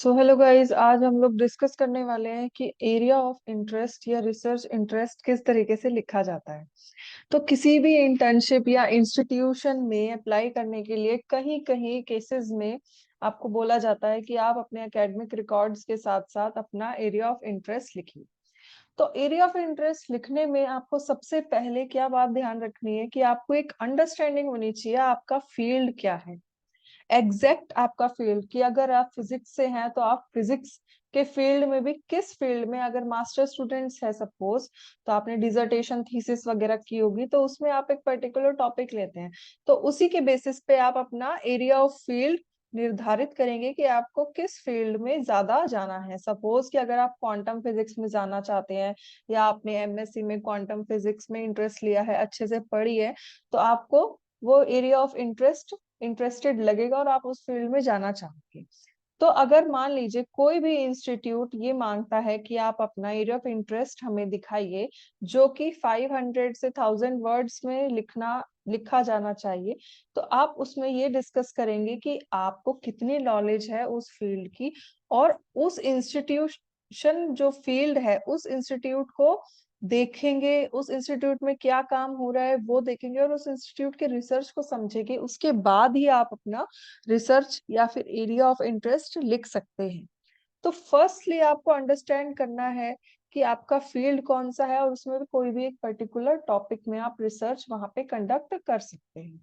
So hello guys, आज हम लोग डिस्कस करने वाले हैं कि एरिया ऑफ इंटरेस्ट या रिसर्च इंटरेस्ट किस तरीके से लिखा जाता है। तो किसी भी इंटर्नशिप या इंस्टीट्यूशन में अप्लाई करने के लिए कहीं कहीं केसेस में आपको बोला जाता है कि आप अपने एकेडमिक रिकॉर्ड्स के साथ साथ अपना एरिया ऑफ इंटरेस्ट लिखिए। तो एरिया ऑफ इंटरेस्ट लिखने में आपको सबसे पहले क्या बात ध्यान रखनी है कि आपको एक अंडरस्टैंडिंग होनी चाहिए आपका फील्ड क्या है। एग्जैक्ट आपका फील्ड कि अगर आप फिजिक्स से हैं तो आप फिजिक्स के फील्ड में भी किस फील्ड में, अगर मास्टर स्टूडेंट्स है सपोज, तो आपने डिसर्टेशन थीसिस वगैरह की होगी तो उसमें आप एक पर्टिकुलर टॉपिक लेते हैं, तो उसी के बेसिस पे आप अपना एरिया ऑफ फील्ड निर्धारित करेंगे कि आपको किस फील्ड में ज्यादा जाना है। सपोज कि अगर आप क्वांटम फिजिक्स में जाना चाहते हैं या आपने एमएससी में क्वांटम फिजिक्स में इंटरेस्ट लिया है, अच्छे से पढ़ी है, तो आपको वो एरिया ऑफ इंटरेस्टेड लगेगा और आप उस फील्ड में जाना चाहोगे। तो अगर मान लीजिए कोई भी इंस्टीट्यूट ये मांगता है कि आप अपना एरिया ऑफ इंटरेस्ट हमें दिखाइए, जो कि 500 से 1000 वर्ड्स में लिखा जाना चाहिए, तो आप उसमें ये डिस्कस करेंगे कि आपको कितनी नॉलेज है उस फील्ड की, और उस इंस्टीट्यूशन जो फील्ड है उस इंस्टीट्यूट को देखेंगे, उस इंस्टीट्यूट में क्या काम हो रहा है वो देखेंगे और उस इंस्टीट्यूट के रिसर्च को समझेंगे। उसके बाद ही आप अपना रिसर्च या फिर एरिया ऑफ इंटरेस्ट लिख सकते हैं। तो फर्स्टली आपको अंडरस्टैंड करना है कि आपका फील्ड कौन सा है और उसमें भी कोई भी एक पर्टिकुलर टॉपिक में आप रिसर्च वहां पे कंडक्ट कर सकते हैं।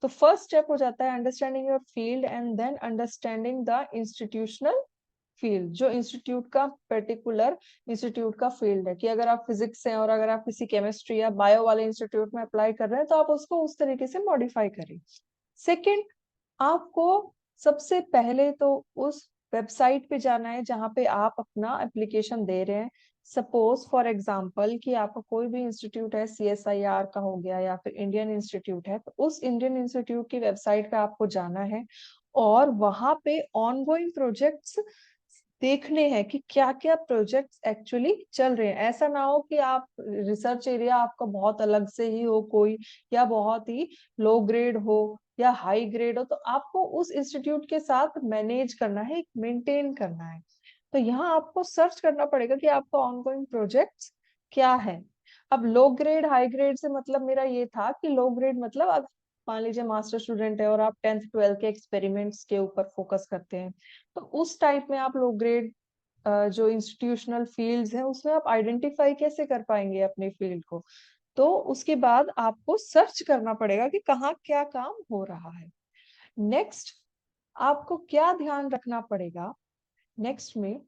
तो फर्स्ट स्टेप हो जाता है understanding your field and then understanding the institutional field, जो इंस्टीट्यूट का पर्टिकुलर इंस्टीट्यूट का फील्ड है। कि अगर आप फिजिक्स से हैं और अगर आप किसी केमिस्ट्री या बायो वाले इंस्टीट्यूट में अप्लाई कर रहे हैं तो आप उसको उस तरीके से मॉडिफाई करें। सेकंड, आपको सबसे पहले तो उस वेबसाइट पे जाना है जहां पे आप अपना एप्लीकेशन दे रहे हैं। सपोज फॉर एग्जांपल कि आपका कोई भी इंस्टीट्यूट है, सीएसआईआर का हो गया या फिर इंडियन इंस्टीट्यूट है, तो उस इंडियन इंस्टीट्यूट की वेबसाइट पे आपको जाना है और वहां पे ऑनगोइंग प्रोजेक्ट्स देखने हैं कि क्या क्या प्रोजेक्ट्स एक्चुअली चल रहे हैं। ऐसा ना हो कि आप रिसर्च एरिया आपका बहुत अलग से ही हो कोई, या बहुत ही लो ग्रेड हो या हाई ग्रेड हो, तो आपको उस इंस्टीट्यूट के साथ मैनेज करना है, मेंटेन करना है। तो यहाँ आपको सर्च करना पड़ेगा कि आपका ऑनगोइंग प्रोजेक्ट्स क्या है। अब लो ग्रेड हाई ग्रेड से मतलब मेरा ये था कि लो ग्रेड मतलब अगर मान लीजिए मास्टर स्टूडेंट है और आप 10th 12th के एक्सपेरिमेंट्स के ऊपर फोकस करते हैं, तो उस टाइप में आप लो ग्रेड जो इंस्टीट्यूशनल फील्ड्स हैं उसमें आप आइडेंटिफाई कैसे कर पाएंगे अपने फील्ड को। तो उसके बाद आपको सर्च करना पड़ेगा कि कहाँ क्या काम हो रहा है। नेक्स्ट, आपको क्या ध्यान रखना पड़ेगा नेक्स्ट में,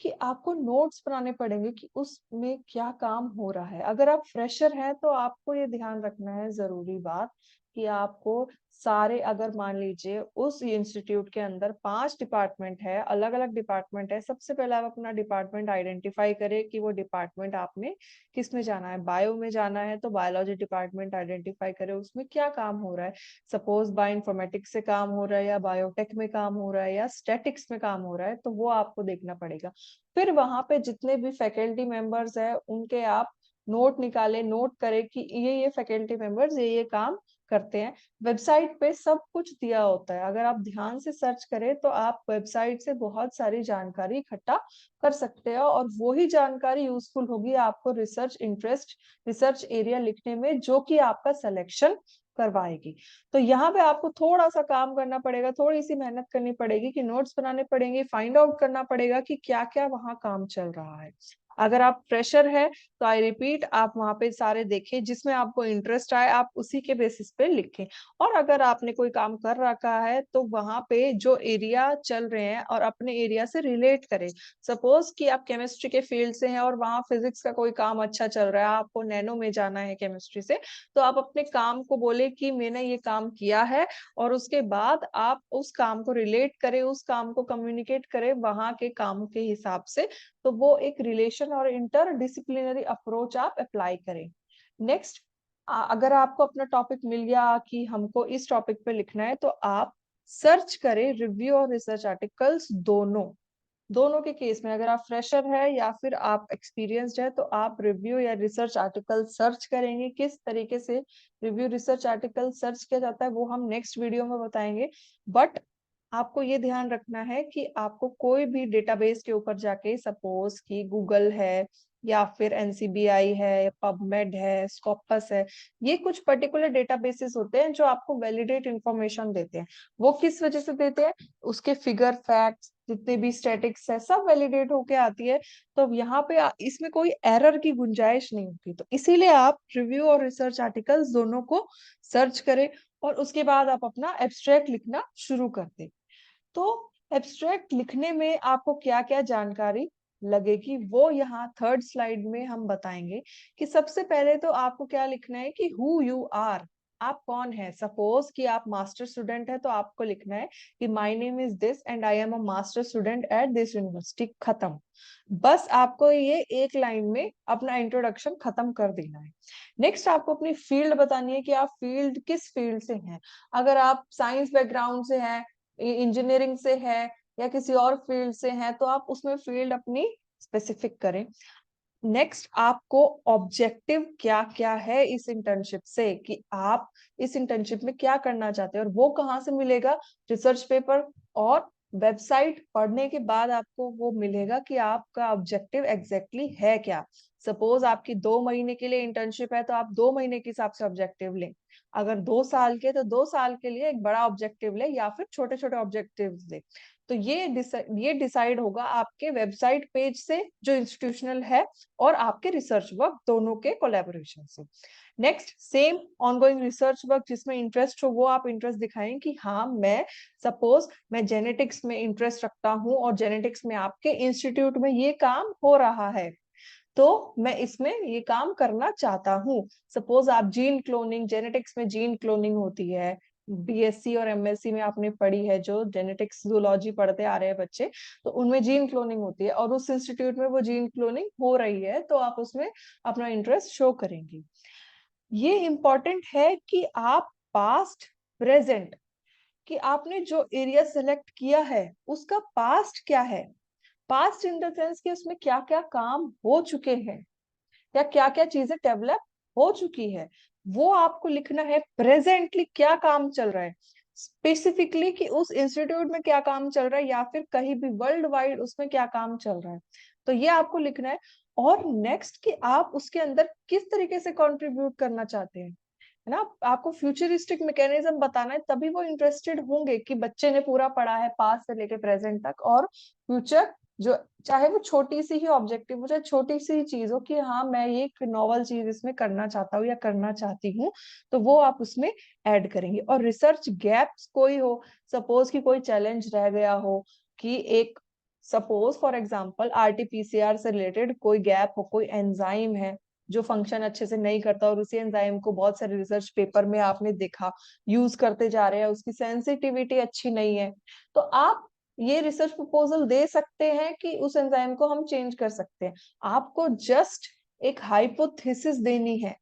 कि आपको नोट्स बनाने पड़ेंगे कि उसमें क्या काम हो रहा है। अगर आप फ्रेशर हैं तो आपको ये ध्यान रखना है, जरूरी बात, कि आपको सारे, अगर मान लीजिए उस इंस्टीट्यूट के अंदर 5 डिपार्टमेंट है, अलग अलग डिपार्टमेंट है, सबसे पहले आप अपना डिपार्टमेंट आइडेंटिफाई करें कि वो डिपार्टमेंट आपने किस में जाना है। बायो में जाना है तो बायोलॉजी डिपार्टमेंट आइडेंटिफाई करें, उसमें क्या काम हो रहा है। सपोज बायो इन्फॉर्मेटिक्स से काम हो रहा है या बायोटेक में काम हो रहा है या स्टैटिक्स में काम हो रहा है, तो वो आपको देखना पड़ेगा। फिर वहां पे जितने भी फैकल्टी मेंबर्स है उनके आप नोट निकाले, नोट करें कि ये फैकल्टी मेंबर्स ये काम करते हैं। वेबसाइट पे सब कुछ दिया होता है, अगर आप ध्यान से सर्च करें तो आप वेबसाइट से बहुत सारी जानकारी इकट्ठा कर सकते हो और वही जानकारी यूजफुल होगी आपको रिसर्च एरिया लिखने में, जो कि आपका सिलेक्शन करवाएगी। तो यहाँ पे आपको थोड़ा सा काम करना पड़ेगा, थोड़ी सी मेहनत करनी पड़ेगी कि नोट्स बनाने पड़ेंगे, फाइंड आउट करना पड़ेगा कि क्या क्या वहाँ काम चल रहा है। अगर आप फ्रेशर है तो आई रिपीट, आप वहां पे सारे देखें, जिसमें आपको इंटरेस्ट आए आप उसी के बेसिस पे लिखें। और अगर आपने कोई काम कर रखा है तो वहां पे जो एरिया चल रहे हैं और अपने एरिया से रिलेट करें। सपोज कि आप केमिस्ट्री के फील्ड से हैं और वहां फिजिक्स का कोई काम अच्छा चल रहा है, आपको नैनो में जाना है केमिस्ट्री से, तो आप अपने काम को बोले कि मैंने ये काम किया है, और उसके बाद आप उस काम को रिलेट करें, उस काम को कम्युनिकेट करें वहां के काम के हिसाब से। तो वो एक रिलेशन और इंटर डिसिप्लिनरी अप्रोच आप अप्लाई करें। नेक्स्ट, अगर आपको अपना टॉपिक मिल गया कि हमको इस टॉपिक पे लिखना है, तो आप सर्च करें रिव्यू और रिसर्च आर्टिकल्स दोनों। दोनों के केस में, अगर आप फ्रेशर है या फिर आप एक्सपीरियंस्ड है, तो आप रिव्यू या रिसर्च आर्टिकल सर्च करेंगे। किस तरीके से रिव्यू रिसर्च आर्टिकल सर्च किया जाता है वो हम नेक्स्ट वीडियो में बताएंगे। बट आपको ये ध्यान रखना है कि आपको कोई भी डेटाबेस के ऊपर जाके, सपोज कि गूगल है या फिर एनसीबीआई है, पबमेड है, स्कॉपस है, ये कुछ पर्टिकुलर डेटाबेसेस होते हैं जो आपको वैलिडेट इंफॉर्मेशन देते हैं। वो किस वजह से देते हैं? उसके फिगर, फैक्ट्स, जितने भी स्टैटिक्स है, सब वैलिडेट होके आती है। तो यहाँ पे इसमें कोई एरर की गुंजाइश नहीं होती। तो इसीलिए आप रिव्यू और रिसर्च आर्टिकल्स दोनों को सर्च करें और उसके बाद आप अपना एब्स्ट्रैक्ट लिखना शुरू कर दें। तो एब्स्ट्रैक्ट लिखने में आपको क्या क्या जानकारी लगेगी, वो यहाँ थर्ड स्लाइड में हम बताएंगे। कि सबसे पहले तो आपको क्या लिखना है कि हु यू आर, आप कौन है। सपोज कि आप मास्टर स्टूडेंट है तो आपको लिखना है कि my name is this and I am a master student at this university. खत्म। बस आपको ये एक लाइन में अपना इंट्रोडक्शन खत्म कर देना है। नेक्स्ट आपको अपनी फील्ड बतानी है कि आप फील्ड किस फील्ड से हैं। अगर आप साइंस बैकग्राउंड से हैं, इंजीनियरिंग से है या किसी और फील्ड से है, तो आप उसमें फील्ड अपनी स्पेसिफिक करें। नेक्स्ट आपको ऑब्जेक्टिव क्या क्या है इस इंटर्नशिप से, कि आप इस इंटर्नशिप में क्या करना चाहते हैं और वो कहाँ से मिलेगा। रिसर्च पेपर और वेबसाइट पढ़ने के बाद आपको वो मिलेगा कि आपका ऑब्जेक्टिव एग्जैक्टली है क्या। सपोज आपकी 2 महीने के लिए इंटर्नशिप है तो आप 2 महीने के हिसाब से ऑब्जेक्टिव लें। अगर 2 साल के तो 2 साल के लिए एक बड़ा ऑब्जेक्टिव ले या फिर छोटे छोटे ऑब्जेक्टिव ले। तो ये डिसाइड होगा आपके वेबसाइट पेज से जो इंस्टीट्यूशनल है और आपके रिसर्च वर्क दोनों के कोलैबोरेशन से। Next same ongoing research work जिसमें इंटरेस्ट हो वो आप इंटरेस्ट दिखाएं कि हाँ मैं सपोज मैं जेनेटिक्स में इंटरेस्ट रखता हूँ और जेनेटिक्स में आपके इंस्टीट्यूट में ये काम हो रहा है तो मैं इसमें ये काम करना चाहता हूँ। सपोज आप जीन क्लोनिंग, जेनेटिक्स में जीन क्लोनिंग होती है, बीएससी और एमएससी में आपने पढ़ी है, जो जेनेटिक्स जूलॉजी पढ़ते आ रहे हैं बच्चे, तो उनमें जीन क्लोनिंग होती है और उस इंस्टीट्यूट में वो जीन क्लोनिंग हो रही है तो आप उसमें अपना इंटरेस्ट शो करेंगे। ये इंपॉर्टेंट है कि आप पास्ट, प्रेजेंट, कि आपने जो एरिया सेलेक्ट किया है उसका पास्ट क्या है। पास्ट इन द सेंस कि उसमें क्या क्या काम हो चुके हैं या क्या क्या चीजें डेवलप हो चुकी है, वो आपको लिखना है। प्रेजेंटली क्या काम चल रहा है, स्पेसिफिकली कि उस इंस्टीट्यूट में क्या काम चल रहा है या फिर कहीं भी वर्ल्ड वाइड उसमें क्या काम चल रहा है, तो ये आपको लिखना है। और नेक्स्ट कि आप उसके अंदर किस तरीके से कंट्रीब्यूट करना चाहते हैं, है ना। आपको फ्यूचरिस्टिक मैकेनिज्म बताना है, तभी वो इंटरेस्टेड होंगे कि बच्चे ने पूरा पढ़ा है पास से लेके प्रेजेंट तक, और फ्यूचर जो, चाहे वो छोटी सी ही ऑब्जेक्टिव हो, चाहे छोटी सी चीज हो, कि हाँ मैं ये एक नॉवल चीज इसमें करना चाहता हूँ या करना चाहती हूँ, तो वो आप उसमें ऐड करेंगे। और रिसर्च गैप्स कोई हो, सपोज कि कोई चैलेंज रह गया हो, कि एक सपोज फॉर एग्जांपल आरटीपीसीआर से रिलेटेड कोई गैप हो, कोई एंजाइम है जो फंक्शन अच्छे से नहीं करता और उसी एंजाइम को बहुत सारे रिसर्च पेपर में आपने देखा यूज करते जा रहे हैं, उसकी सेंसिटिविटी अच्छी नहीं है, तो आप ये रिसर्च प्रपोजल दे सकते हैं कि उस एंजाइम को हम चेंज कर सकते हैं। आपको जस्ट एक हाइपोथेसिस देनी है।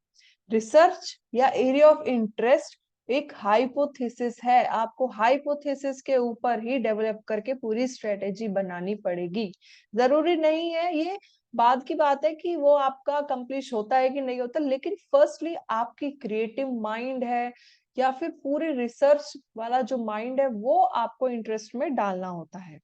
रिसर्च या एरिया ऑफ इंटरेस्ट एक हाइपोथेसिस है, आपको हाइपोथेसिस के ऊपर ही डेवलप करके पूरी स्ट्रेटेजी बनानी पड़ेगी। जरूरी नहीं है, ये बाद की बात है कि वो आपका कंप्लीट होता है कि नहीं होता, लेकिन फर्स्टली आपकी क्रिएटिव माइंड है या फिर पूरे रिसर्च वाला जो माइंड है वो आपको इंटरेस्ट में डालना होता है।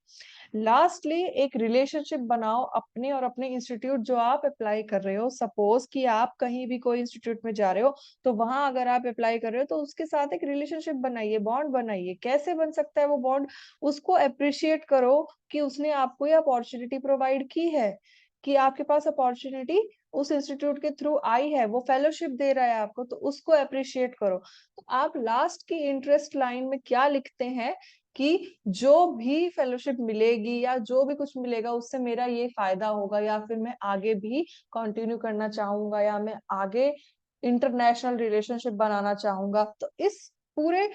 लास्टली एक रिलेशनशिप बनाओ अपने और अपने इंस्टीट्यूट जो आप अप्लाई कर रहे हो। सपोज कि आप कहीं भी कोई इंस्टीट्यूट में जा रहे हो तो वहां अगर आप अप्लाई कर रहे हो तो उसके साथ एक रिलेशनशिप बनाइए, बॉन्ड बनाइए। कैसे बन सकता है वो बॉन्ड? उसको अप्रिशिएट करो कि उसने आपको ये अपॉर्चुनिटी प्रोवाइड की है, कि आपके पास अपॉर्चुनिटी उस इंस्टीट्यूट के थ्रू आई है, वो फेलोशिप दे रहा है आपको, तो उसको अप्रिशिएट करो। तो आप लास्ट की इंटरेस्ट लाइन में क्या लिखते हैं कि जो भी फेलोशिप मिलेगी या जो भी कुछ मिलेगा उससे मेरा ये फायदा होगा, या फिर मैं आगे भी कंटिन्यू करना चाहूंगा, या मैं आगे इंटरनेशनल रिलेशनशिप बनाना चाहूंगा। तो इस पूरे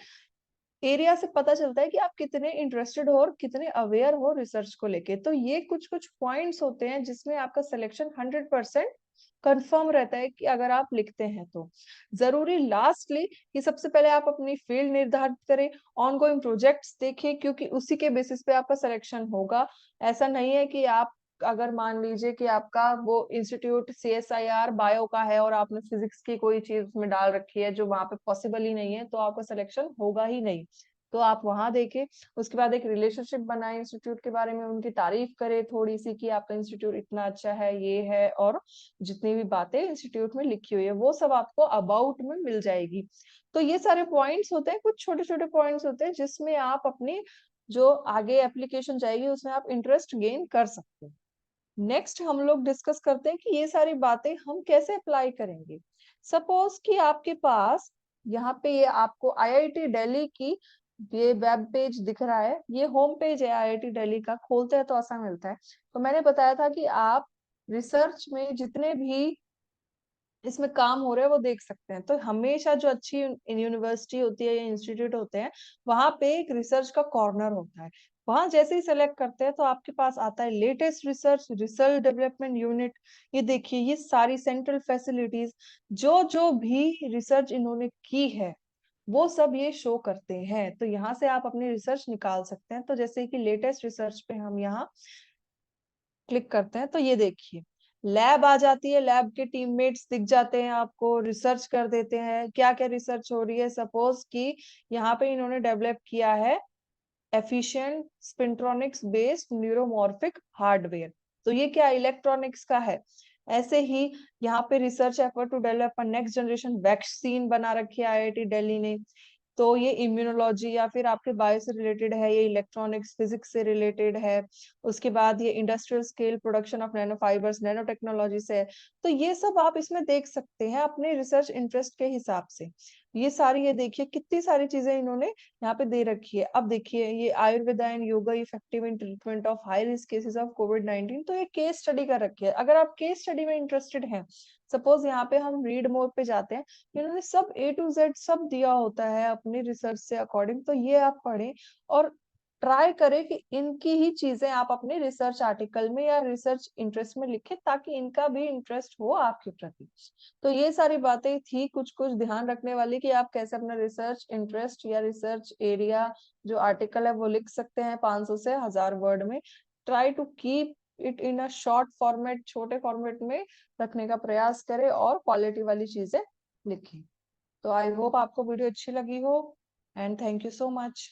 एरिया से पता चलता है कि आप कितने इंटरेस्टेड हो और कितने अवेयर हो रिसर्च को लेके। तो ये कुछ कुछ पॉइंट्स होते हैं जिसमें आपका सिलेक्शन 100% कंफर्म रहता है कि अगर आप लिखते हैं तो। जरूरी लास्टली कि सबसे पहले आप अपनी फील्ड निर्धारित करें, ऑनगोइंग प्रोजेक्ट्स देखें, क्योंकि उसी के बेसिस पे आपका सिलेक्शन होगा। ऐसा नहीं है कि आप, अगर मान लीजिए कि आपका वो इंस्टीट्यूट सीएसआईआर बायो का है और आपने फिजिक्स की कोई चीज उसमें डाल रखी है जो वहां पे पॉसिबल ही नहीं है, तो आपका सिलेक्शन होगा ही नहीं। तो आप वहां देखें। उसके बाद एक रिलेशनशिप बनाए इंस्टीट्यूट के बारे में, उनकी तारीफ करें थोड़ी सी कि आपका इंस्टीट्यूट इतना अच्छा है, ये है, और जितनी भी बातें इंस्टीट्यूट में लिखी हुई है वो सब आपको अबाउट में मिल जाएगी। तो ये सारे पॉइंट्स होते हैं, कुछ छोटे छोटे पॉइंट्स होते हैं जिसमें आप अपनी जो आगे एप्लीकेशन जाएगी उसमें आप इंटरेस्ट गेन कर सकते हैं। नेक्स्ट हम लोग डिस्कस करते हैं कि ये सारी बातें हम कैसे अप्लाई करेंगे। सपोज कि आपके पास यहाँ पे ये आपको आईआईटी दिल्ली की ये वेब पेज दिख रहा है, ये होम पेज है आईआईटी दिल्ली का, खोलते हैं तो ऐसा मिलता है। तो मैंने बताया था कि आप रिसर्च में जितने भी इसमें काम हो रहा है वो देख सकते हैं। तो हमेशा जो अच्छी यूनिवर्सिटी होती है या इंस्टीट्यूट होते हैं वहां पे एक रिसर्च का कॉर्नर होता है। वहां जैसे ही सेलेक्ट करते हैं तो आपके पास आता है latest research, research development unit. ये देखिए, ये सारी सेंट्रल फैसिलिटीज, जो जो भी रिसर्च इन्होंने की है वो सब ये शो करते हैं। तो यहाँ से आप अपनी रिसर्च निकाल सकते हैं। तो जैसे कि लेटेस्ट रिसर्च पे हम यहाँ क्लिक करते हैं तो ये देखिए लैब आ जाती है, लैब के टीममेट्स दिख जाते हैं आपको, रिसर्च कर देते हैं क्या क्या रिसर्च हो रही है। सपोज कि यहाँ पे इन्होंने डेवलप किया है एफिशिएंट स्पिंट्रोनिक्स बेस्ड न्यूरोमॉर्फिक हार्डवेयर, तो ये क्या इलेक्ट्रॉनिक्स का है। ऐसे ही यहाँ पे research effort to develop next generation vaccine बना रखी है आईआईटी दिल्ली ने। तो ये इम्यूनोलॉजी या फिर आपके बायो से रिलेटेड है, ये इलेक्ट्रॉनिक्स फिजिक्स से रिलेटेड है। उसके बाद ये industrial scale production of nano fibres, nano technology से है। तो ये सब आप इसमें देख सकते हैं अपने रिसर्च इंटरेस्ट के हिसाब से। ये सारी, ये देखिए कितनी सारी चीजें इन्होंने यहाँ पे दे रखी है। अब देखिए ये Ayurveda and yoga effective in treatment of high risk cases of कोविड-19, तो ये केस स्टडी कर रखी है। अगर आप केस स्टडी में इंटरेस्टेड हैं, सपोज यहाँ पे हम रीड मोर पे जाते हैं, इन्होंने सब ए टू जेड सब दिया होता है अपनी रिसर्च से अकॉर्डिंग। तो ये आप पढ़ें और ट्राई करें कि इनकी ही चीजें आप अपने रिसर्च आर्टिकल में या रिसर्च इंटरेस्ट में लिखें, ताकि इनका भी इंटरेस्ट हो आपके प्रति। तो ये सारी बातें थी कुछ कुछ ध्यान रखने वाली कि आप कैसे अपना रिसर्च इंटरेस्ट या रिसर्च एरिया जो आर्टिकल है वो लिख सकते हैं 500 से 1000 वर्ड में। Try to keep it in a short format, छोटे फॉर्मेट में रखने का प्रयास करें और क्वालिटी वाली चीजें लिखें। तो आई होप आपको वीडियो अच्छी लगी हो, and thank you so much.